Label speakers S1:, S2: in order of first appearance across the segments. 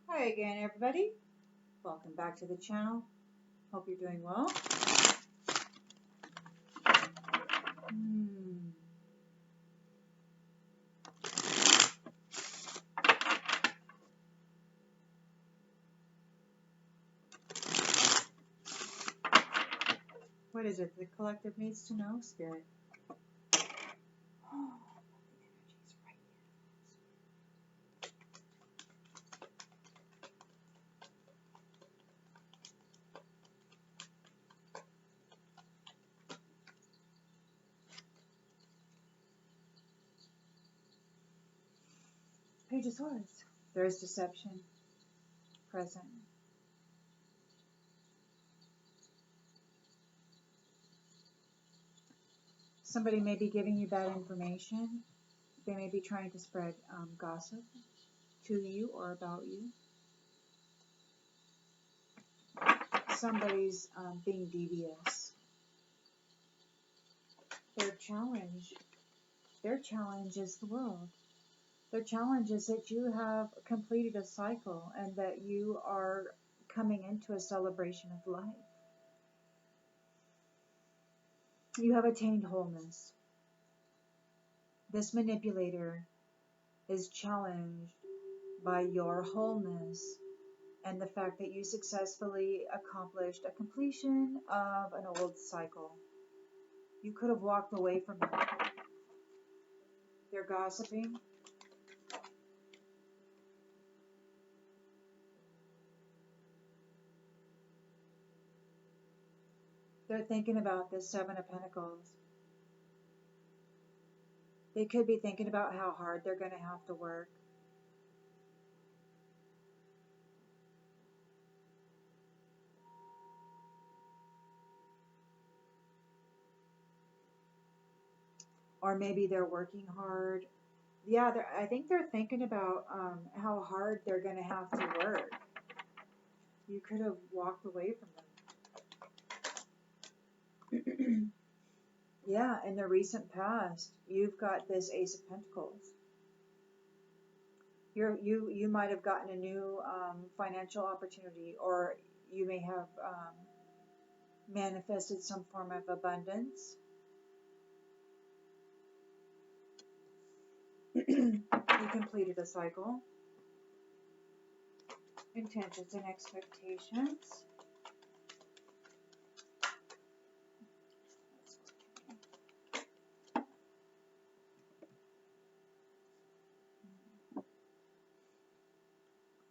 S1: Hi again, everybody. Welcome back to the channel. Hope you're doing well. What is it? The collective needs to know, Spirit. Page of Swords. There's deception present. Somebody may be giving you bad information. They may be trying to spread gossip to you or about you. Somebody's being devious. Their challenge is the world. Their challenge is that you have completed a cycle and that you are coming into a celebration of life. You have attained wholeness. This manipulator is challenged by your wholeness and the fact that you successfully accomplished a completion of an old cycle. You could have walked away from it. They're gossiping. They're thinking about the Seven of Pentacles. They could be thinking about how hard they're going to have to work. Or maybe they're working hard. Yeah, I think they're thinking about how hard they're going to have to work. You could have walked away from them. Yeah, in the recent past, you've got this Ace of Pentacles. You might have gotten a new financial opportunity, or you may have manifested some form of abundance. You completed a cycle. Intentions and expectations.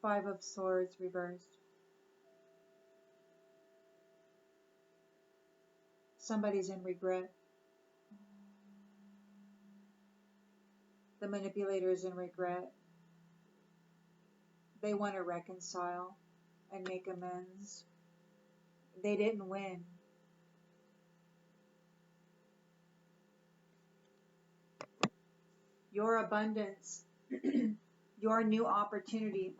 S1: Five of Swords reversed. Somebody's in regret. The manipulator is in regret. They want to reconcile and make amends. They didn't win. Your abundance, your new opportunity,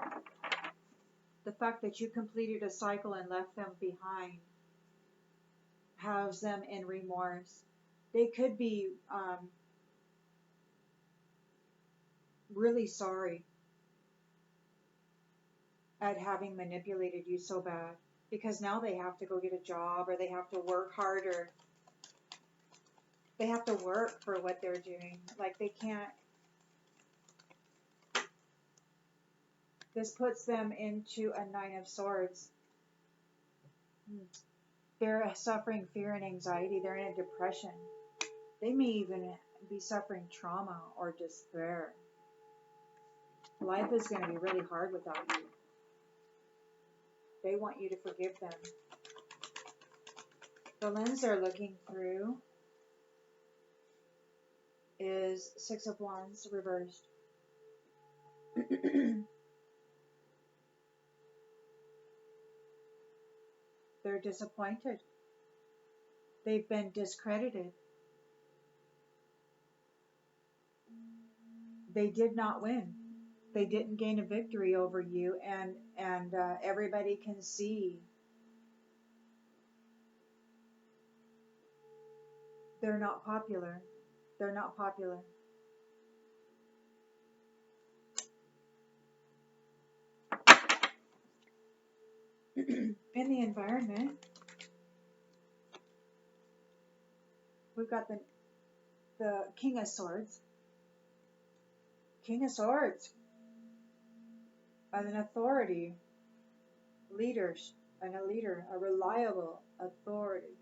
S1: the fact that you completed a cycle and left them behind, has them in remorse. They could be really sorry at having manipulated you so bad, because now they have to go get a job, or they have to work harder. They have to work for what they're doing. Like, they can't. This puts them into a Nine of Swords. They're suffering fear and anxiety. They're in a depression. They may even be suffering trauma or despair. Life is going to be really hard without you. They want you to forgive them. The lens they're looking through is Six of Wands reversed. They're disappointed. They've been discredited. They did not win. They didn't gain a victory over you, and everybody can see they're not popular. They're not popular. In the environment, we've got the King of Swords. King of Swords. As an authority, a leader, a reliable authority.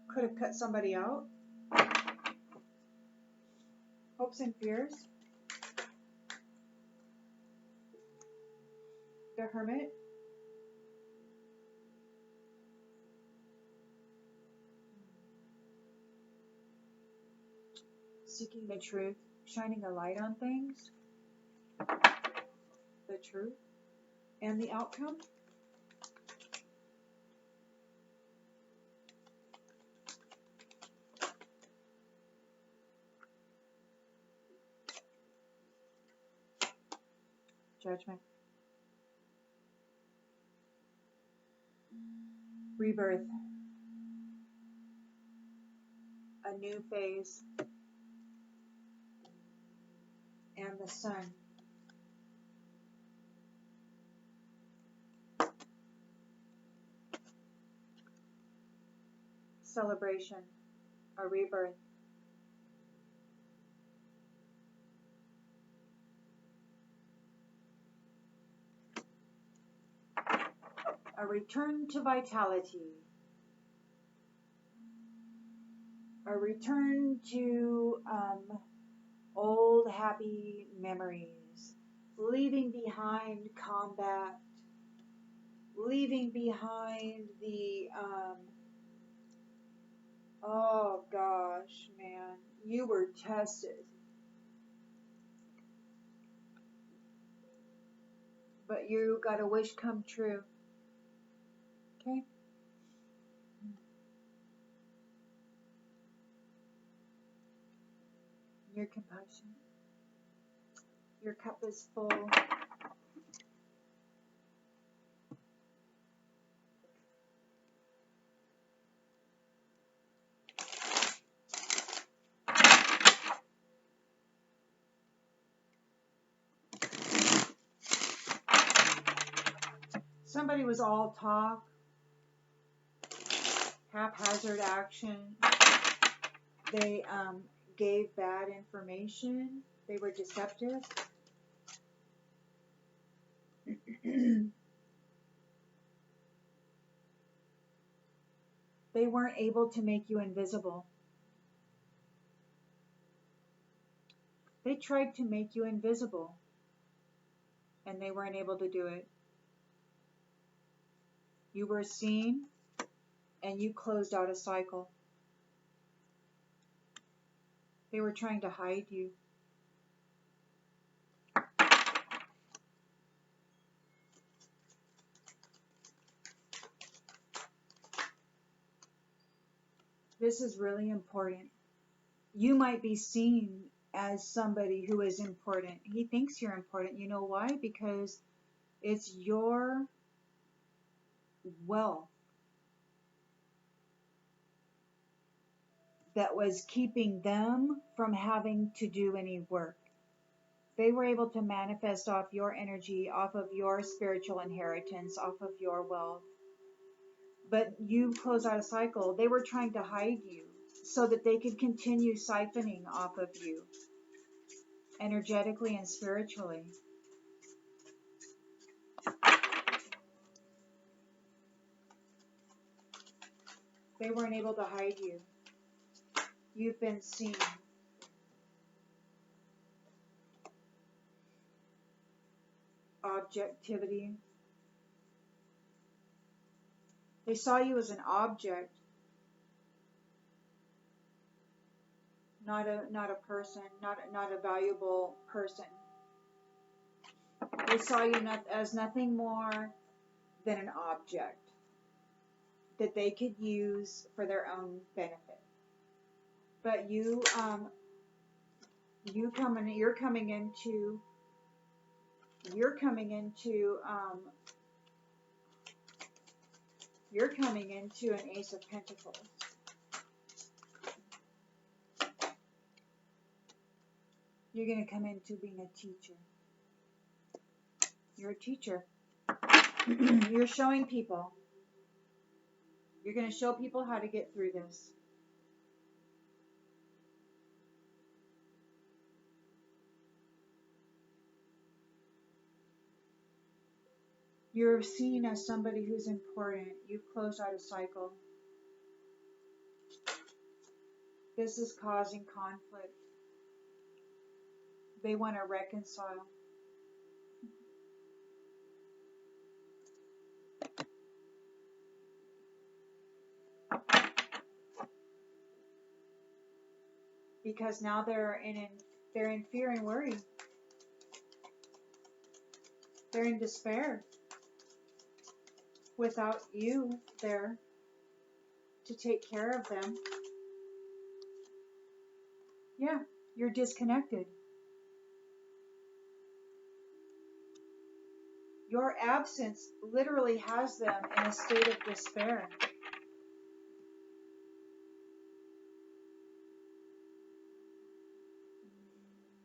S1: Could have cut somebody out. Hopes and fears. The Hermit. Seeking the truth, shining a light on things. The truth. And the outcome. Judgment. Rebirth. A new phase. And the sun. Celebration. A rebirth. A return to vitality. A return to old happy memories. Leaving behind combat. Leaving behind the, oh gosh, man, you were tested. But you got a wish come true. Okay? You're compassionate. Your cup is full. Somebody was all talk, haphazard action. They gave bad information. They were deceptive. They weren't able to make you invisible. They tried to make you invisible, and they weren't able to do it. You were seen, and you closed out a cycle. They were trying to hide you. This is really important. You might be seen as somebody who is important. He thinks you're important. You know why? Because it's your wealth that was keeping them from having to do any work. They were able to manifest off your energy, off of your spiritual inheritance, off of your wealth. But you close out a cycle. They were trying to hide you so that they could continue siphoning off of you, energetically and spiritually. They weren't able to hide you. You've been seen. Objectivity. They saw you as an object, not a person, not a valuable person. They saw you as nothing more than an object that they could use for their own benefit. But you're coming into an Ace of Pentacles. You're going to come into being a teacher. You're a teacher. You're showing people. You're going to show people how to get through this. You're seen as somebody who's important. You've closed out a cycle. This is causing conflict. They want to reconcile. Because now they're in fear and worry. They're in despair. Without you there to take care of them. Yeah, you're disconnected. Your absence literally has them in a state of despair.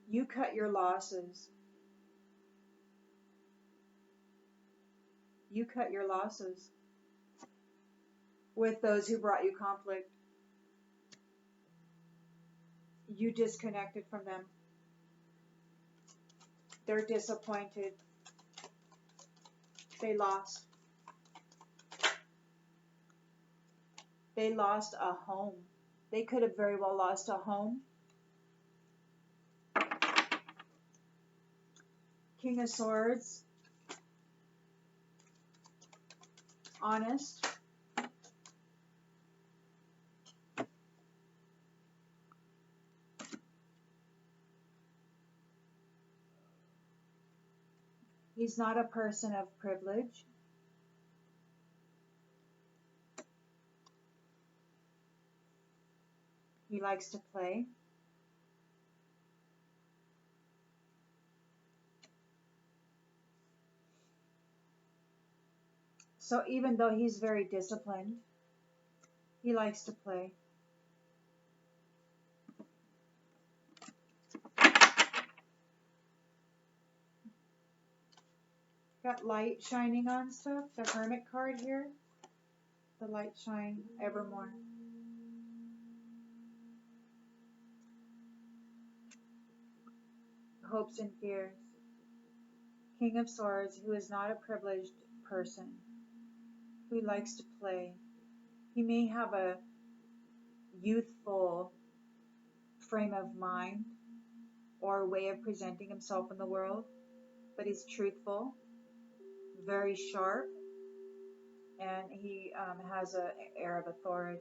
S1: You cut your losses. You cut your losses with those who brought you conflict. You disconnected from them. They're disappointed. They lost. They lost a home. They could have very well lost a home. King of Swords. Honest. He's not a person of privilege. He likes to play. So even though he's very disciplined, he likes to play. Got light shining on stuff. The Hermit card here. The light shine evermore. Hopes and fears. King of Swords, who is not a privileged person, who likes to play. He may have a youthful frame of mind or way of presenting himself in the world, but he's truthful, very sharp, and he has an air of authority,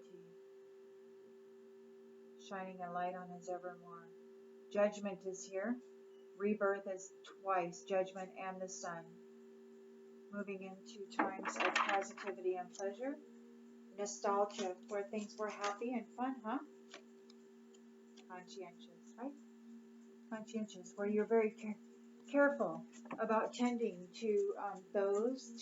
S1: shining a light on his evermore. Judgment is here. Rebirth is twice, Judgment and the Sun. Moving into times of positivity and pleasure. Nostalgia, where things were happy and fun, huh? Conscientious, right? Conscientious, where you're very careful about tending to those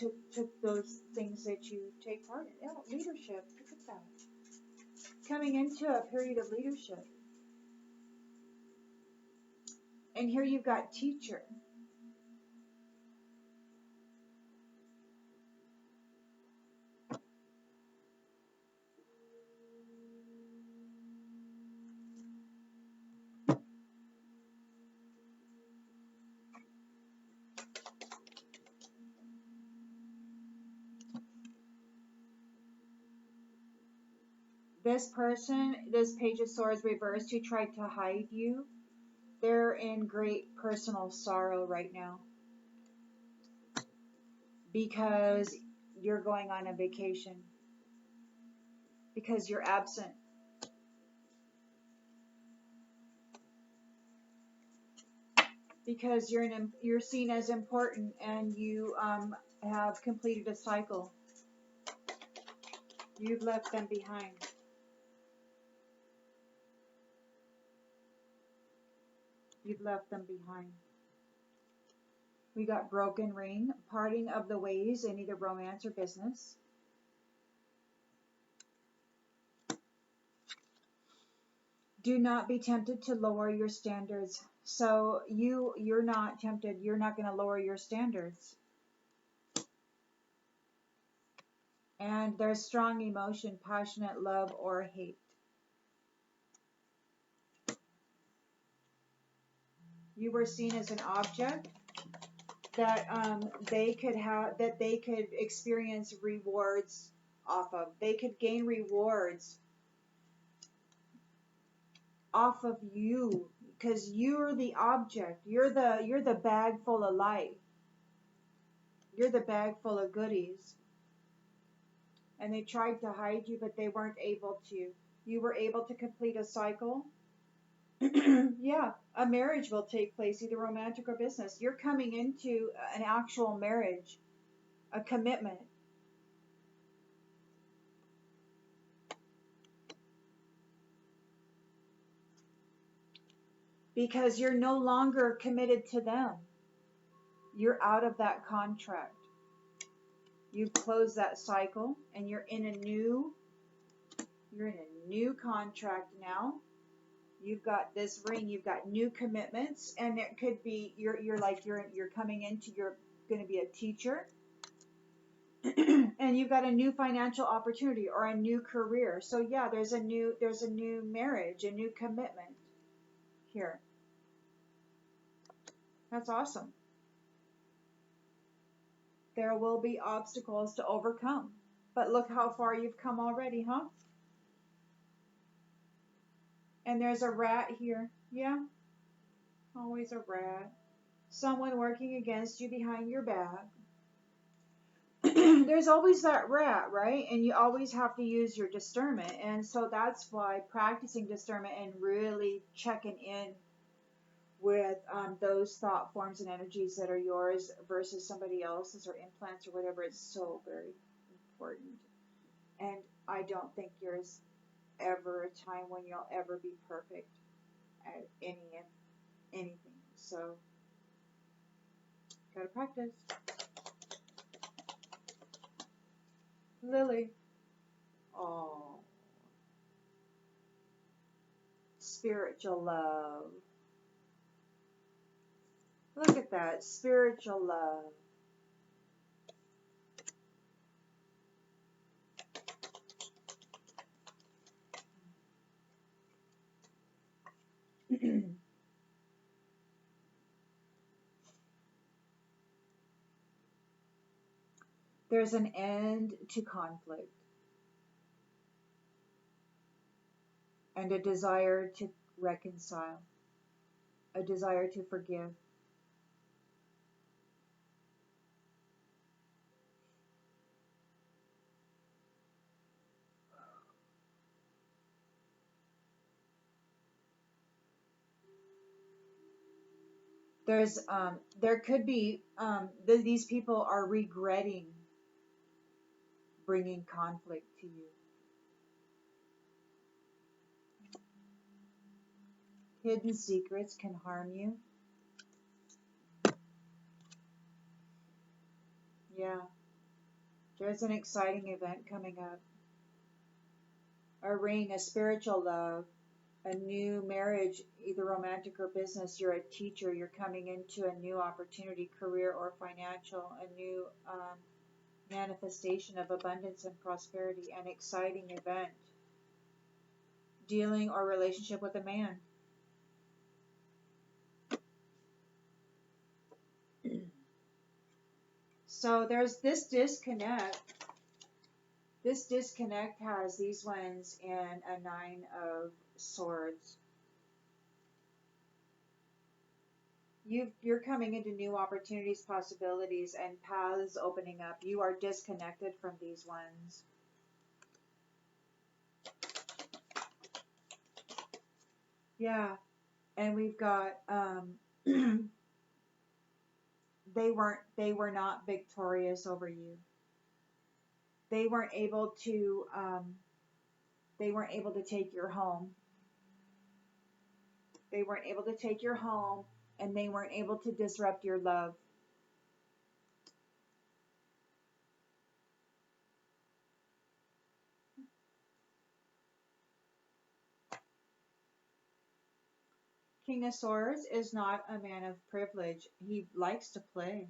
S1: things that you take part in. Oh, leadership, look at that. Coming into a period of leadership. And here you've got teacher. This person, this Page of Swords reversed, who tried to hide you, they're in great personal sorrow right now. Because you're going on a vacation. Because you're absent. Because you're seen as important and you have completed a cycle. You've left them behind. You've left them behind. We got broken ring, parting of the ways in either romance or business. Do not be tempted to lower your standards. So you're not tempted. You're not going to lower your standards. And there's strong emotion, passionate love or hate. You were seen as an object that they could experience rewards off of. They could gain rewards off of you because you're the object. You're the bag full of light. You're the bag full of goodies. And they tried to hide you, but they weren't able to. You were able to complete a cycle. Yeah, a marriage will take place, either romantic or business. You're coming into an actual marriage, a commitment. Because you're no longer committed to them. You're out of that contract. You've closed that cycle and you're in a new contract now. You've got this ring, you've got new commitments, and it could be you're coming into, you're going to be a teacher. And you've got a new financial opportunity or a new career. So yeah, there's a new marriage, a new commitment here. That's awesome. There will be obstacles to overcome. But look how far you've come already, huh? And there's a rat here. Yeah. Always a rat. Someone working against you behind your back. There's always that rat, right? And you always have to use your discernment. And so that's why practicing discernment and really checking in with those thought forms and energies that are yours versus somebody else's or implants or whatever is so very important. And I don't think there's ever a time when you'll ever be perfect at anything. So, gotta practice. Lily. Oh. Spiritual love. Look at that. Spiritual love. There's an end to conflict and a desire to reconcile, a desire to forgive. There could be, these people are regretting bringing conflict to you. Hidden secrets can harm you. Yeah. There's an exciting event coming up. A ring, a spiritual love, a new marriage, either romantic or business. You're a teacher. You're coming into a new opportunity, career or financial, a new manifestation of abundance and prosperity, an exciting event. Dealing or relationship with a man. So there's this disconnect. This disconnect has these ones in a 9 of Swords. You're coming into new opportunities, possibilities, and paths opening up. You are disconnected from these ones. Yeah, and we've got they were not victorious over you. They weren't able to take your home. They weren't able to take your home, and they weren't able to disrupt your love. King of Swords is not a man of privilege. He likes to play.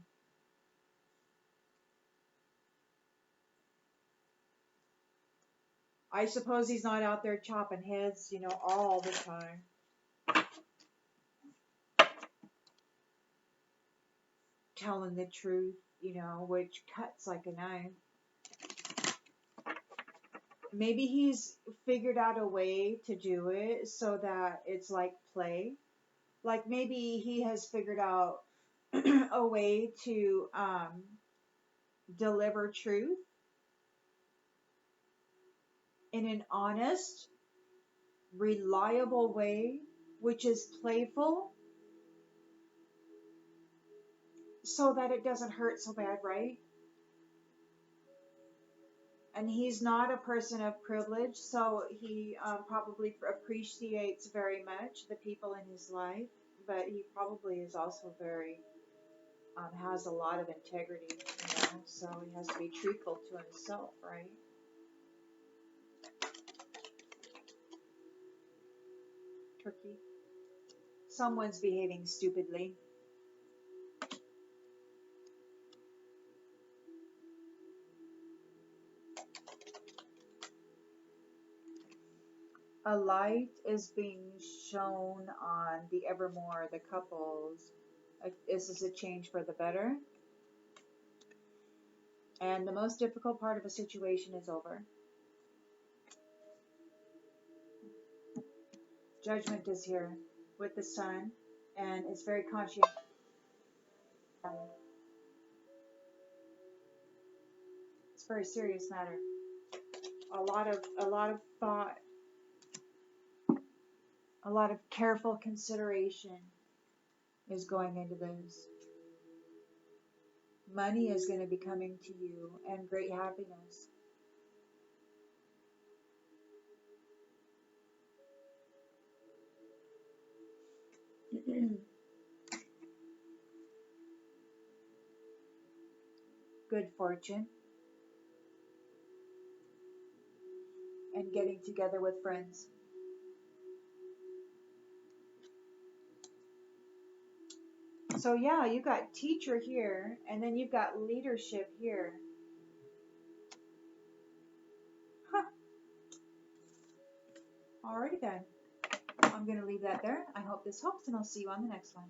S1: I suppose he's not out there chopping heads, you know, all the time. Telling the truth, you know, which cuts like a knife. Maybe he's figured out a way to do it so that it's like play. Like maybe he has figured out a way to deliver truth in an honest, reliable way, which is playful, so that it doesn't hurt so bad, right? And he's not a person of privilege, so he probably appreciates very much the people in his life, but he probably is also very, has a lot of integrity, you know, so he has to be truthful to himself, right? Turkey. Someone's behaving stupidly. A light is being shown on the Evermore, the couples. This is a change for the better. And the most difficult part of a situation is over. Judgment is here with the sun, and it's very conscious. It's a very serious matter. A lot of thought, a lot of careful consideration is going into this. Money is going to be coming to you, and great happiness. Good fortune, and getting together with friends. So yeah, you got teacher here, and then you've got leadership here. Huh. Alrighty then. I'm going to leave that there. I hope this helps, and I'll see you on the next one.